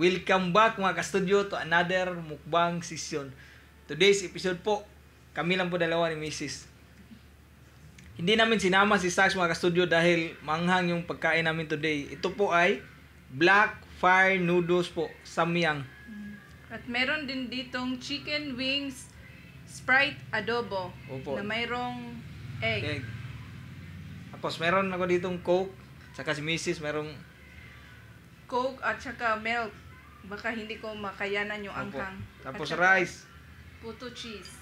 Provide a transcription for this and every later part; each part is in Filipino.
Welcome back mga ka-studio to another mukbang session. Today's episode po, kami lang po dalawa ni Mrs. Hindi namin sinama si Sax mga ka-studio dahil manghang yung pagkain namin today. Ito po ay black fire noodles po, samyang. At meron din ditong chicken wings Sprite adobo. Opo. Na mayroong egg. Egg. Tapos meron ako ditong Coke, saka si Mrs. merong Coke at saka milk. Baka hindi ko makayanan yung Opo. anghang. Tapos At saka rice. Puto cheese.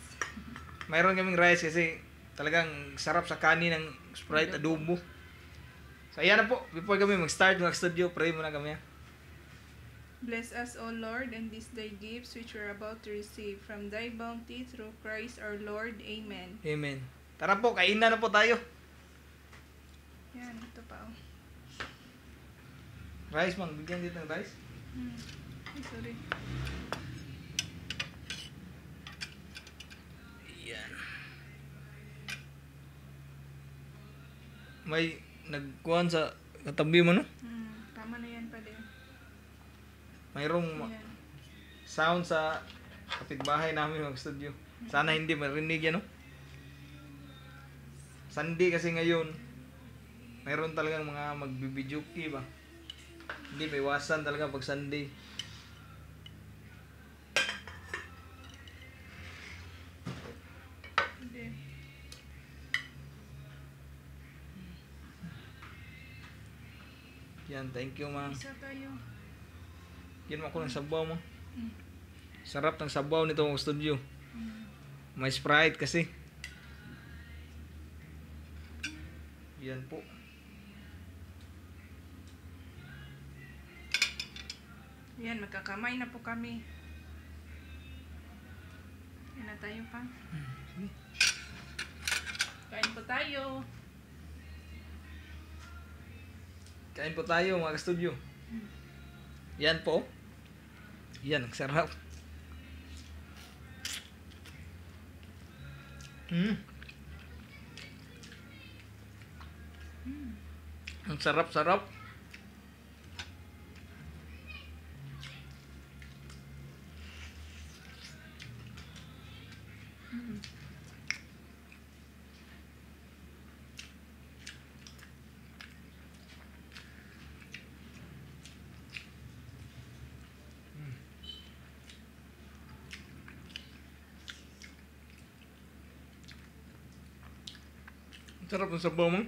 Mayroon kaming rice kasi talagang sarap sa kanin ng Sprite adobo. So ayan na po, before kami mag-start ng studio, pray muna kami. Bless us, O Lord, and this thy gifts which we are about to receive from thy bounty through Christ our Lord. Amen. Amen. Tara po, kainan na po tayo. Yan, ito pa. Oh. Rice man, bigyan dito ng rice. Ay, sorry. Ayan. May nagkuhan sa katabi mo, no? Tama na yan pala. Mayroong Yan. sound sa kapitbahay namin ng studio. Sana hindi marinig yan, no? Sunday kasi ngayon, mayroon talagang mga magbibidyoki ba? Hindi may iwasan talaga pag Sunday. Hindi. Yan, thank you, ma. Isa tayo. Yan mo ako ng sabaw mo. Mm. Sarap ng sabaw nito ng studio. May Sprite kasi. Yan po. Yan, magkakamay na po kami. Yan na tayo pa. Kain po tayo. Kain po tayo mga studio. Yan po. Yan, ang sarap. Ang sarap-sarap. Ang sarap ng sabaw mo.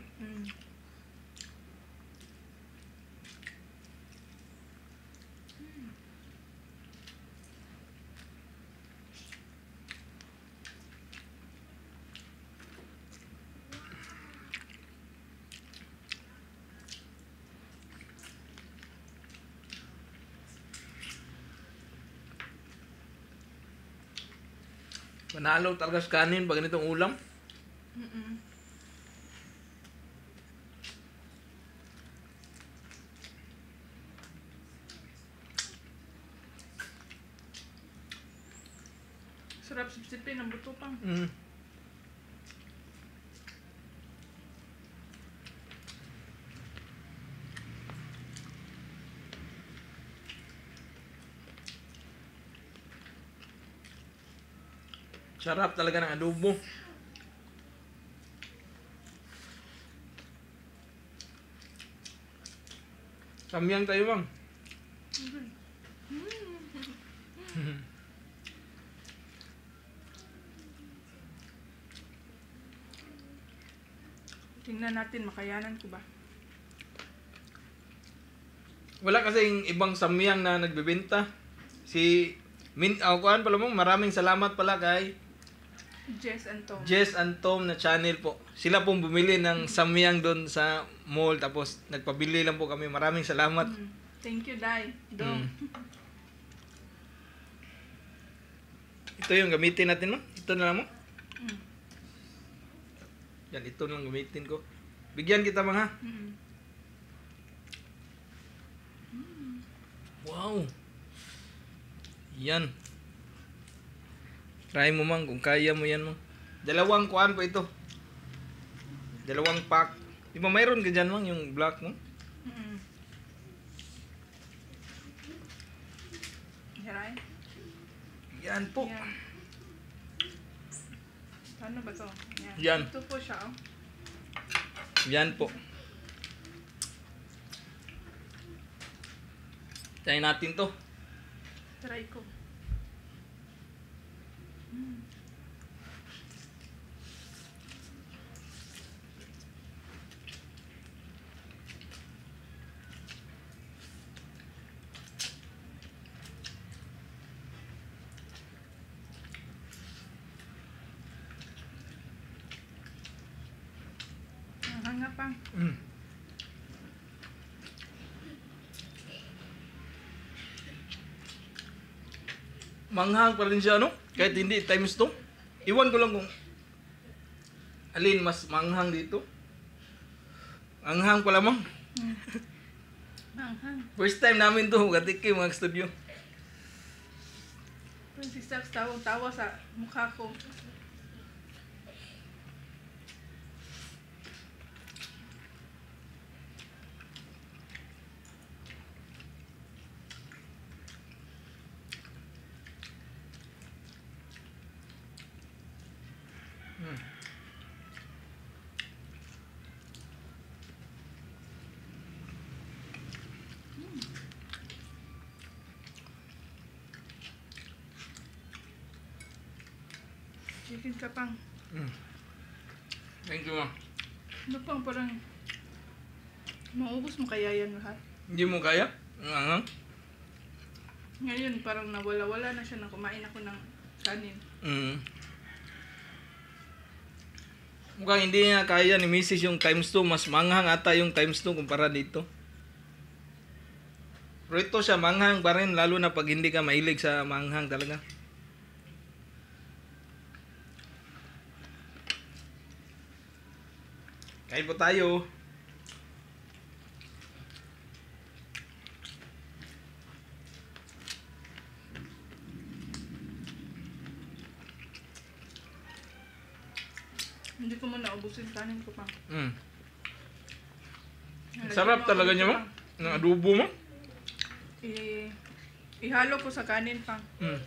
Panalo talaga sa kanin pag ganitong ulam. Sarap sipsipin ang buto pang. Sarap talaga ng adobo. Samyang tayo, bang. Tingnan natin, makayanan ko ba? Wala kasing ibang samyang na nagbebenta. Si kuan pala mo, maraming salamat pala kay Jess and Tom. Jess and Tom na channel po. Sila pong bumili ng samyang doon sa mall tapos nagpabili lang po kami. Maraming salamat. Thank you, Dai. Dong. Ito yung gamitin natin, no? Ito na lang mo. Yan, ito lang gamitin ko. Bigyan kita mga. Wow. Yan. Try mo mang kung kaya mo yan, mo. Dalawang kuan po ito. Dalawang pack. Di ba mayroon ka dyan, mang, yung black mo? Hiray. Yan po. Yan. Paano ba to? Yan. Ito po siya. Oh. Yan po. Try natin to. Try ko. Hanga pa. Manghang pa rin siya, no? Kahit hindi times 2. Iwan ko lang kung alin mas manghang dito. Manghang pala, ma'am. Hang. First time namin to, gatiki mga studio. Si Sax tawa sa mukha ko. Chicken ka pang. Thank you, ma'am. Ano pang parang maubos mo kaya yan lahat? Hindi mo kaya? Manghang? Ngayon parang nawala-wala na siya na kumain ako ng kanin. Mukhang hindi niya kaya ni Mrs. yung times 2. Mas manghang ata yung times 2 kumpara dito. Pero ito siya, manghang pa rin. Lalo na pag hindi ka mahilig sa manghang talaga. Kain po tayo. Hindi ko muna ubusin kanin ko pang. Sarap talaga niya, ma'am. Ng adobo mo. Ihalo ko sa kanin pang. Mm.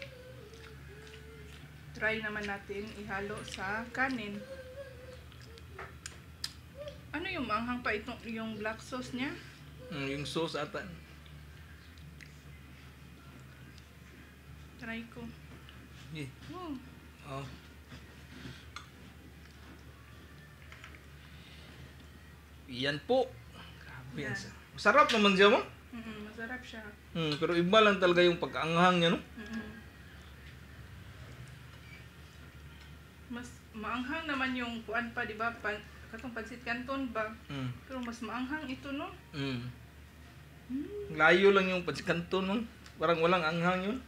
Try naman natin ihalo sa kanin. Ano yung manghang pa itong yung black sauce niya? Yung sauce ata. Try ko. Yeah. Oh. Oh. Yan po. Grabe yan. Yan. Masarap naman siya, mo. Masarap siya. Pero iba lang talaga yung pagkaanghang niya, no? Mas maanghang naman yung kuan pa, di ba? Katong pansit canton ba? Pero mas maanghang ito, no? Layo lang yung pansikanto, no? Parang walang anghang yun.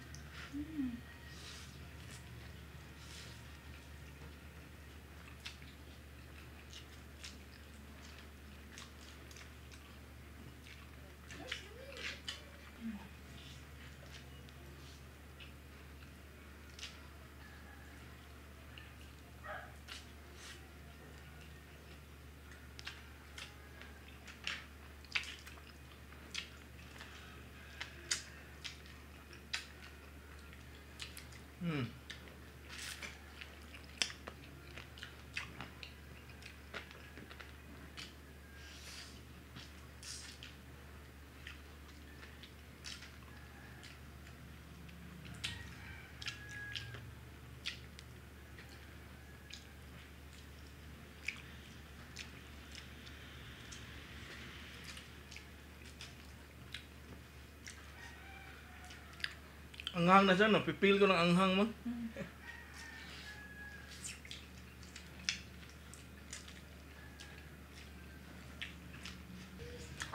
Anghang na siya, no? Pipil ko ng anghang mo.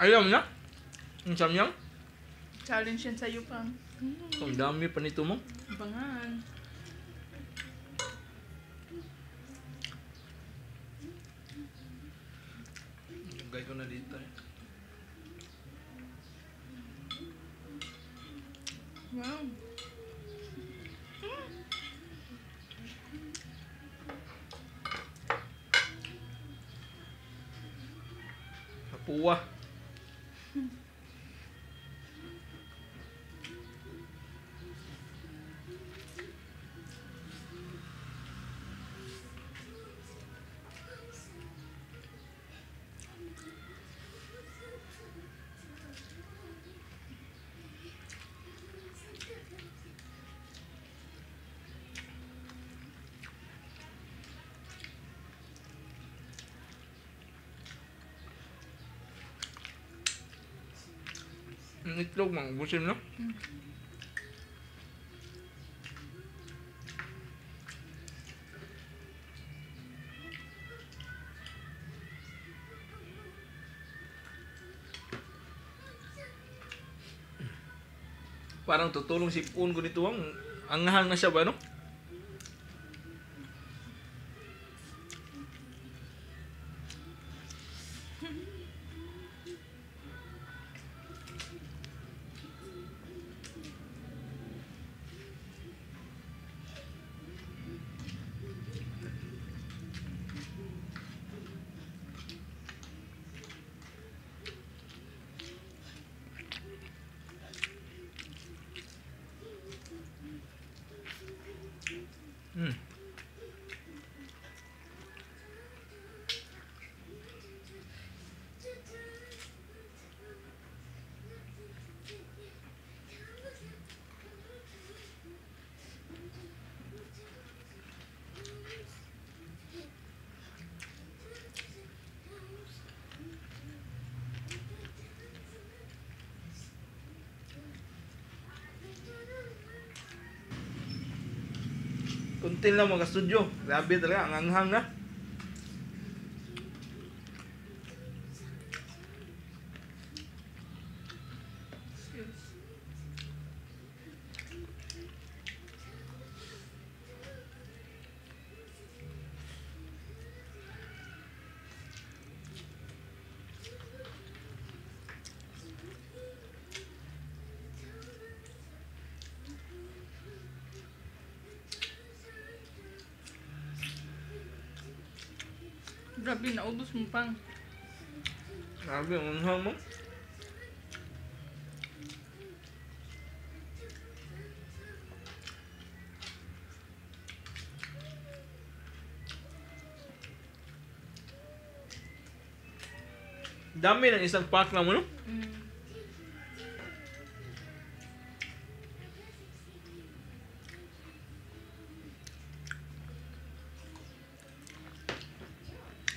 Ayam na? Ang samyang? Challenge yan sa'yo pang. Ang dami pa nito mo. Bangan. Lagay ko na dito. Wow. Kapuwa. Ang itlog, mga busin, no? Parang tutulong si Pun ko nito ang anghang na siya ba, no? Hmm. Kunti lang mga studio. Grabe talaga, ang anghang na. Grabe, naubos mo pang. Grabe, ang anghang mo. Dami ng isang pack na mo, no?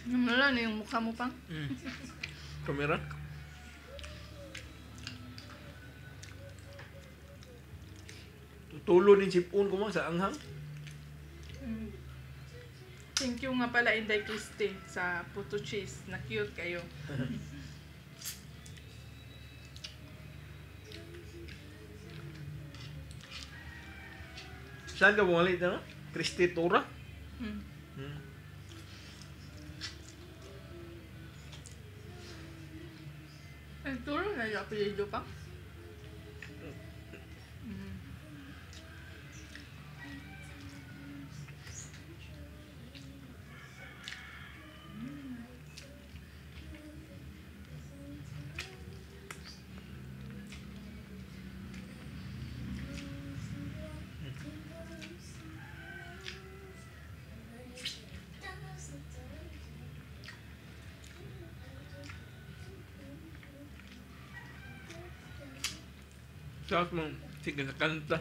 Wala na yung mukha mo pang. Kamera. Tutulo din si Pun ko mo sa anghang. Thank you nga pala Inday Christy sa photo cheese. Na cute kayo. Saan ka bumalik na, no? Christy Tura? Hmm. Ay, turo na yung apelido pang. Sarap mong sige sa kanta.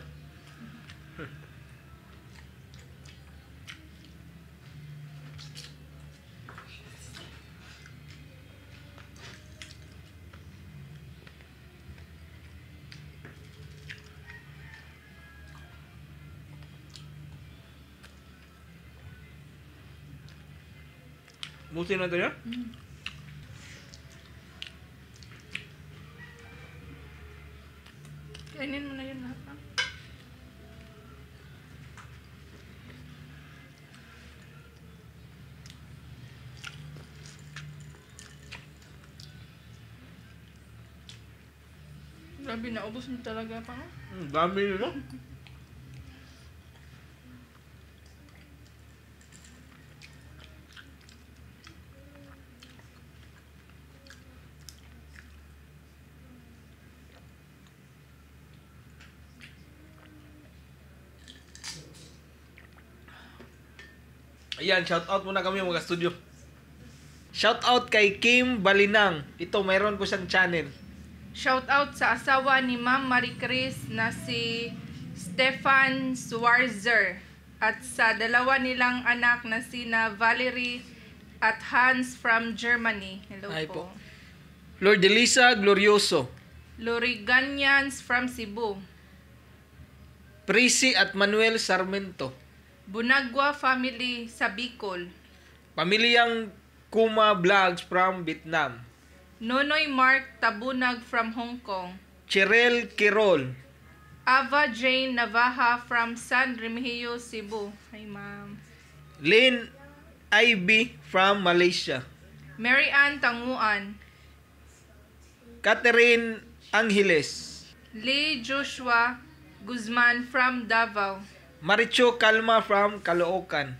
Buti na tayo? Kainin mo na yun lahat pang. Grabe, naubos mo talaga pang. Dami nyo, no? Ayan, shout out muna kami mga studio. Shout out kay Kim Balinang. Ito, mayroon po siyang channel. Shout out sa asawa ni Ma'am Marie Chris na si Stefan Schwarzer at sa dalawa nilang anak na sina Valerie at Hans from Germany. Hello Ay po. po. Lord Elisa Glorioso. Loriganians from Cebu. Prisi at Manuel Sarmiento. Bunagwa family sa Bicol. Pamilyang Kuma Vlogs from Vietnam. Nonoy Mark Tabunag from Hong Kong. Cheryl Quirol. Ava Jane Navaja from San Remigio, Cebu. Hi, ma'am. Lynn Ivy from Malaysia. Mary Ann Tanguan. Catherine Angeles. Lee Joshua Guzman from Davao. Maricho Calma from Caloocan.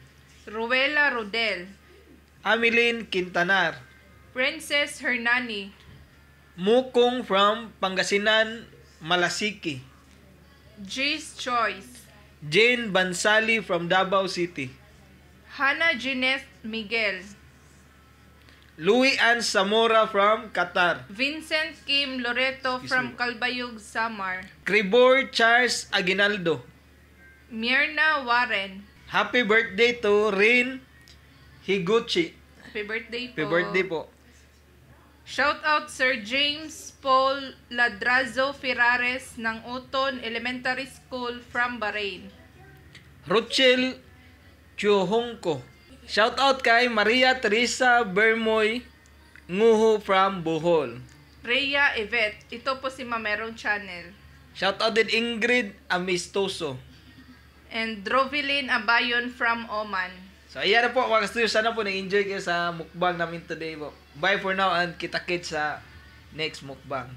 Ruela Rodel. Ameline Quintanar. Princess Hernani. Mukong from Pangasinan, Malasiki. Jay's Choice. Jane Bansali from Davao City. Hannah Jeanette Miguel. Louis Ann Zamora from Qatar. Vincent Kim Loreto from Calbayog, Samar. Cribor Charles Aguinaldo. Myrna Warren. Happy birthday to Rin Higuchi. Happy birthday po. Happy birthday po. Shout out Sir James Paul Ladrazo Ferrares ng Oton Elementary School from Bahrain. Rochelle Chuhongko. Shout out kay Maria Teresa Bermoy Nguho from Bohol. Rhea Yvette. Ito po si Mamerong Channel. Shout out din Ingrid Amistoso. And Drovilin Abayon from Oman. So ayan na po mga ka-studio. Sana po na-enjoy kayo sa mukbang namin today po. Bye for now and kita-kits sa next mukbang.